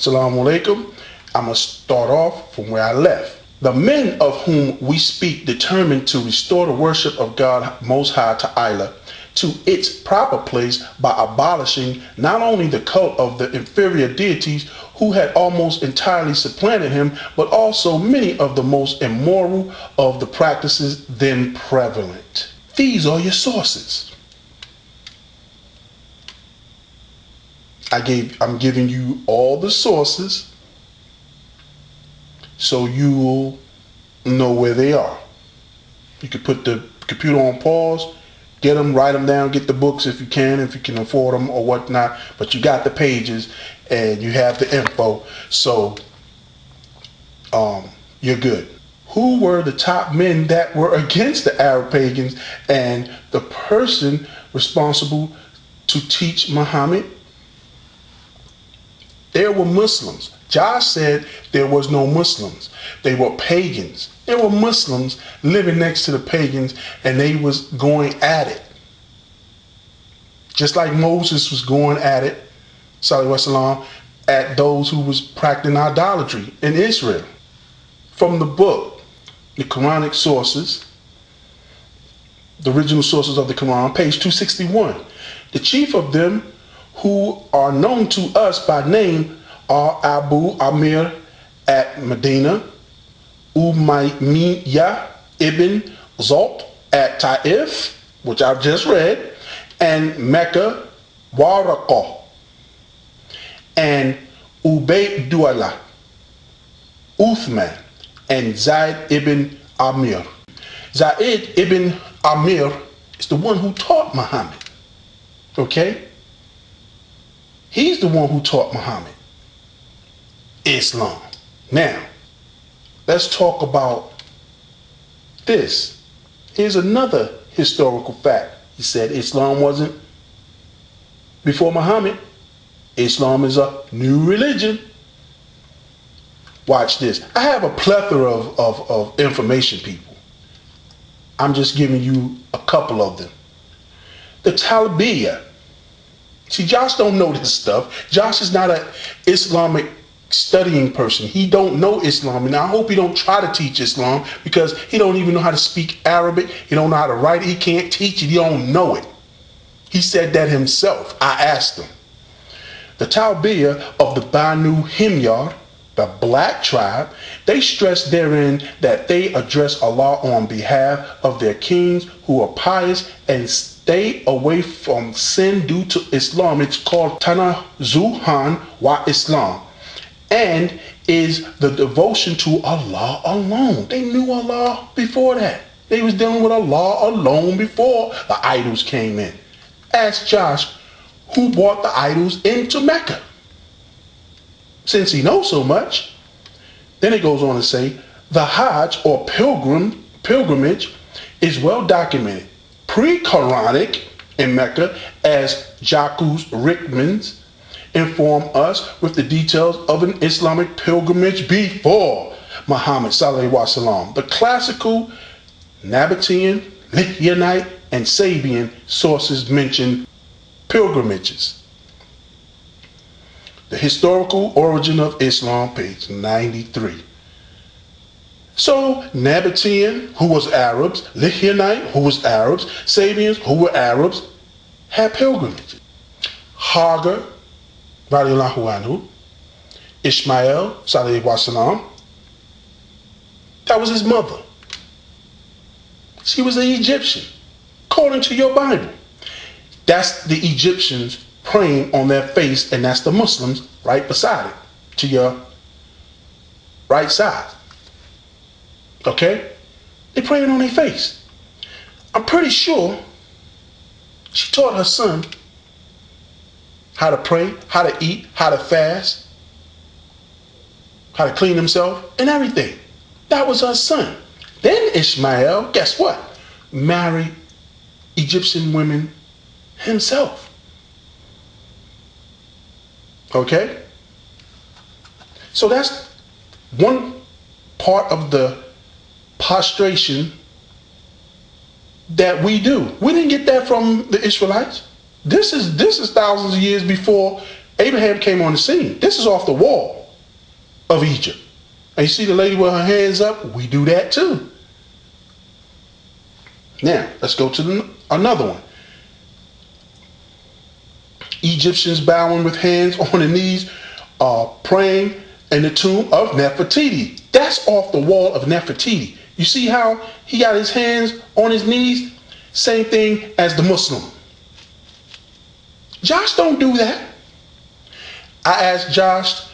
Assalamu alaikum. I'm going to start off from where I left. The men of whom we speak determined to restore the worship of God Most High Ta'ala to its proper place by abolishing not only the cult of the inferior deities who had almost entirely supplanted him, but also many of the most immoral of the practices then prevalent. These are your sources. I'm giving you all the sources so you'll know where they are. You can put the computer on pause, get them, write them down, get the books if you can afford them or whatnot, but you got the pages and you have the info, so you're good. Who were the top men that were against the Arab pagans and the person responsible to teach Muhammad? There were Muslims. Josh said there was no Muslims. They were pagans. There were Muslims living next to the pagans, and they was going at it. Just like Moses was going at it, sallallahu alaihi wasallam, at those who was practicing idolatry in Israel. From the book, the Quranic sources, the original sources of the Quran, page 261. The chief of them who are known to us by name are Abu Amir at Medina, Umayyah ibn Zalt at Taif, which I've just read, and Mecca, Waraqah, and Ubaydullah, Uthman, and Zayd ibn Amir. Zayd ibn Amir is the one who taught Muhammad. Okay? He's the one who taught Muhammad Islam. Now, let's talk about this. Here's another historical fact. He said Islam wasn't before Muhammad. Islam is a new religion. Watch this. I have a plethora of information, people. I'm just giving you a couple of them. The Talbiyah. See, Josh don't know this stuff. Josh is not an Islamic studying person. He don't know Islam, and I hope he don't try to teach Islam because he don't even know how to speak Arabic. He don't know how to write it. He can't teach it. He don't know it. He said that himself. I asked him. The Talbiyah of the Banu Himyar, the black tribe, they stress therein that they address Allah on behalf of their kings who are pious and stay away from sin due to Islam. It's called Tanazuhan wa Islam, and is the devotion to Allah alone. They knew Allah before that. They was dealing with Allah alone before the idols came in. Ask Josh who brought the idols into Mecca. Since he knows so much, then it goes on to say, the Hajj or pilgrimage is well documented, pre-Quranic in Mecca, as Jacques Rickmans inform us with the details of an Islamic pilgrimage before Muhammad sallallahu alaihi wasallam. The classical Nabatean, Lydianite, and Sabian sources mention pilgrimages. The Historical Origin of Islam, page 93. So, Nabatean, who was Arabs, Lydianite, who was Arabs, Sabians, who were Arabs, had pilgrimages. Hagar, radiallahu anhu, Ishmael, sallallahu alaihi wasallam, that was his mother. She was an Egyptian, according to your Bible. That's the Egyptians praying on their face, and that's the Muslims right beside it, to your right side. Okay? They're praying on their face. I'm pretty sure she taught her son how to pray, how to eat, how to fast, how to clean himself, and everything. That was her son. Then Ishmael, guess what? Married Egyptian women himself. Okay? So that's one part of the prostration that we do. We didn't get that from the Israelites. This is thousands of years before Abraham came on the scene. This is off the wall of Egypt. And you see the lady with her hands up? We do that too. Now, let's go to another one. Egyptians bowing with hands on their knees, praying in the tomb of Nefertiti. That's off the wall of Nefertiti. You see how he got his hands on his knees? Same thing as the Muslim. Josh don't do that. I asked Josh,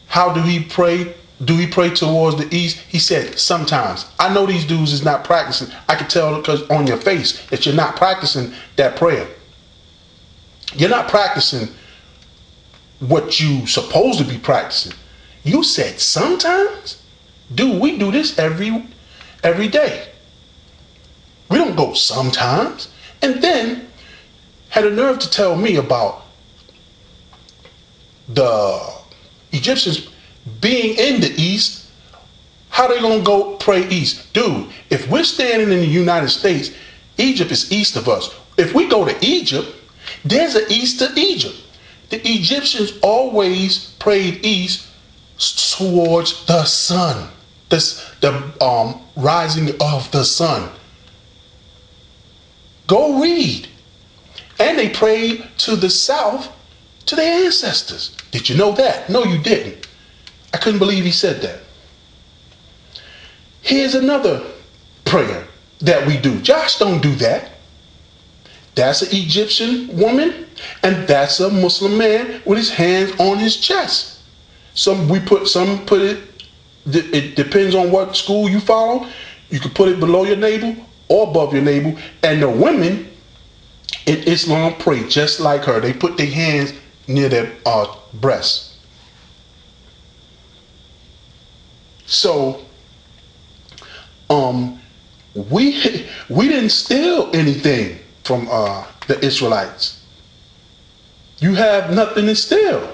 how do he pray? Do he pray towards the east? He said, sometimes. I know these dudes is not practicing. I can tell because on your face that you're not practicing that prayer. You're not practicing what you supposed to be practicing. You said sometimes? Dude, we do this every day. We don't go sometimes. And then had a nerve to tell me about the Egyptians being in the east. How they gonna go pray east? Dude, if we're standing in the United States, Egypt is east of us. If we go to Egypt, there's an east to Egypt. The Egyptians always prayed east towards the sun, the rising of the sun. Go read. And they prayed to the south to their ancestors. Did you know that? No, you didn't. I couldn't believe he said that. Here's another prayer that we do. Josh don't do that. That's an Egyptian woman, and that's a Muslim man with his hands on his chest. Some put it. It depends on what school you follow. You can put it below your navel or above your navel. And the women in Islam pray just like her. They put their hands near their breasts. So, we didn't steal anything from the Israelites. You have nothing to steal.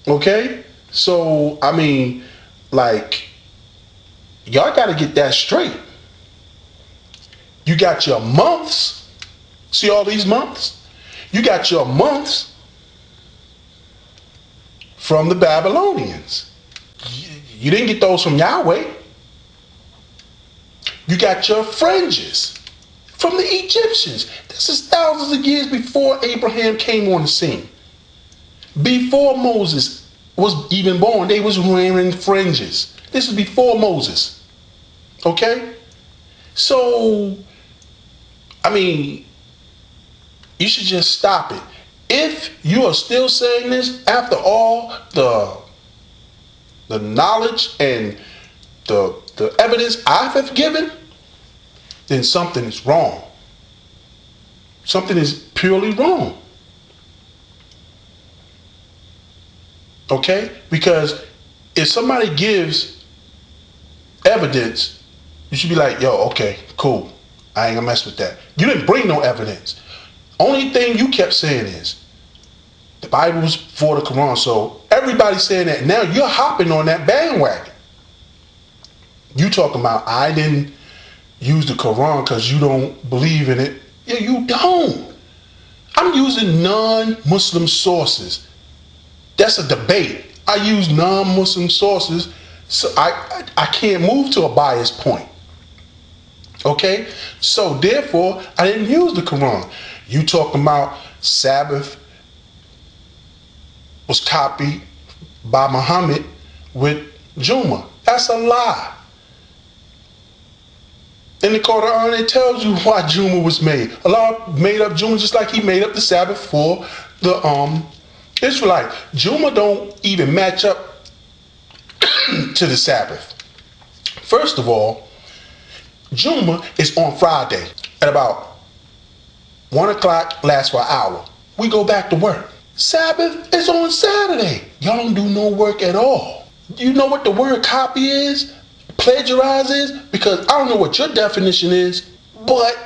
Okay? So, I mean, like, y'all got to get that straight. You got your months. See all these months? You got your months from the Babylonians. You didn't get those from Yahweh. You got your fringes from the Egyptians. This is thousands of years before Abraham came on the scene. Before Moses was even born, they was wearing fringes. This is before Moses. Okay? So, I mean, you should just stop it. If you are still saying this after all the knowledge and the evidence I have given, then something is wrong. Something is purely wrong. Okay? Because if somebody gives evidence, you should be like, yo, okay, cool. I ain't gonna mess with that. You didn't bring no evidence. Only thing you kept saying is the Bible was for the Qur'an. So everybody's saying that. Now you're hopping on that bandwagon. You talking about I didn't use the Qur'an because you don't believe in it. Yeah, you don't. I'm using non-Muslim sources. That's a debate. I use non-Muslim sources, so I can't move to a biased point. Okay? So therefore, I didn't use the Quran. You talking about Sabbath was copied by Muhammad with Juma. That's a lie. In the Qur'an, it tells you why Juma was made. Allah made up Juma just like he made up the Sabbath for the Israelite. Juma don't even match up to the Sabbath. First of all, Juma is on Friday at about 1 o'clock, lasts for an hour. We go back to work. Sabbath is on Saturday. Y'all don't do no work at all. You know what the word copy is? Plagiarize is? Because I don't know what your definition is, but,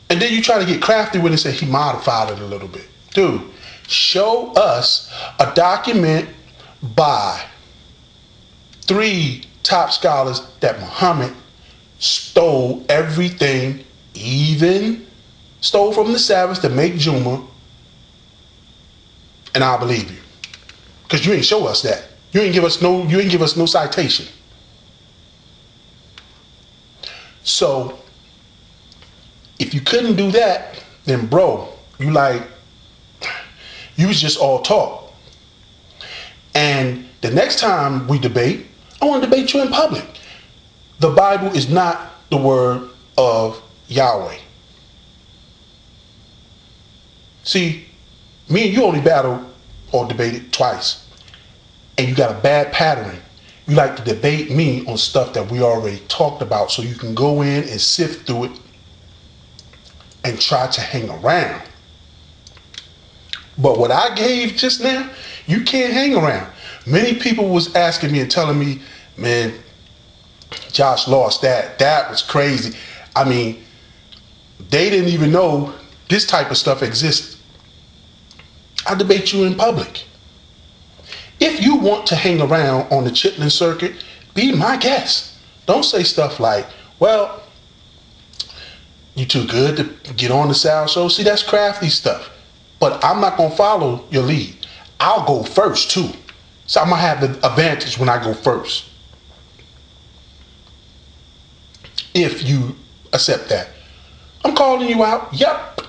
and then you try to get crafty with it and say he modified it a little bit. Dude, show us a document by 3 top scholars that Muhammad stole everything, even stole from the Sabbath to make Juma, and I'll believe you. Because you ain't show us that. You ain't give us no citation. So if you couldn't do that, then bro, you was just all talk. And the next time we debate, I want to debate you in public. The Bible is not the word of Yahweh. See, me and you only battled or debated twice. And you got a bad pattern. You like to debate me on stuff that we already talked about, so you can go in and sift through it and try to hang around. But what I gave just now, you can't hang around. Many people was asking me and telling me, man, Josh lost that. That was crazy. I mean, they didn't even know this type of stuff existed. I debate you in public. If you want to hang around on the Chitlin circuit, be my guest. Don't say stuff like, well, you too good to get on the Sal Show. See, that's crafty stuff. But I'm not going to follow your lead. I'll go first, too. So I'm going to have the advantage when I go first. If you accept that. I'm calling you out. Yep.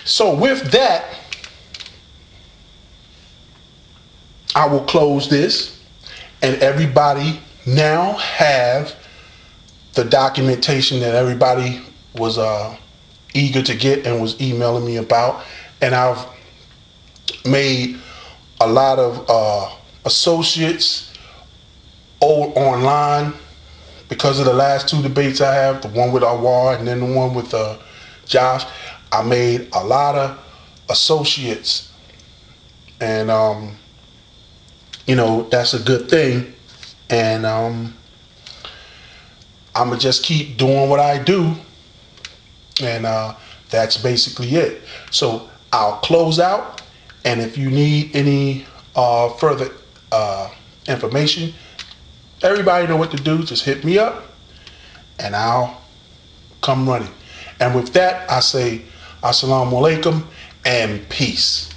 So with that, I will close this, and everybody now have the documentation that everybody was eager to get and was emailing me about. And I've made a lot of associates online because of the last two debates I have, the one with Awar and then the one with Josh. I made a lot of associates, and you know, that's a good thing. And I'm gonna just keep doing what I do, and that's basically it. So I'll close out, and if you need any further information, everybody know what to do. Just hit me up and I'll come running. And with that, I say assalamu alaikum and peace.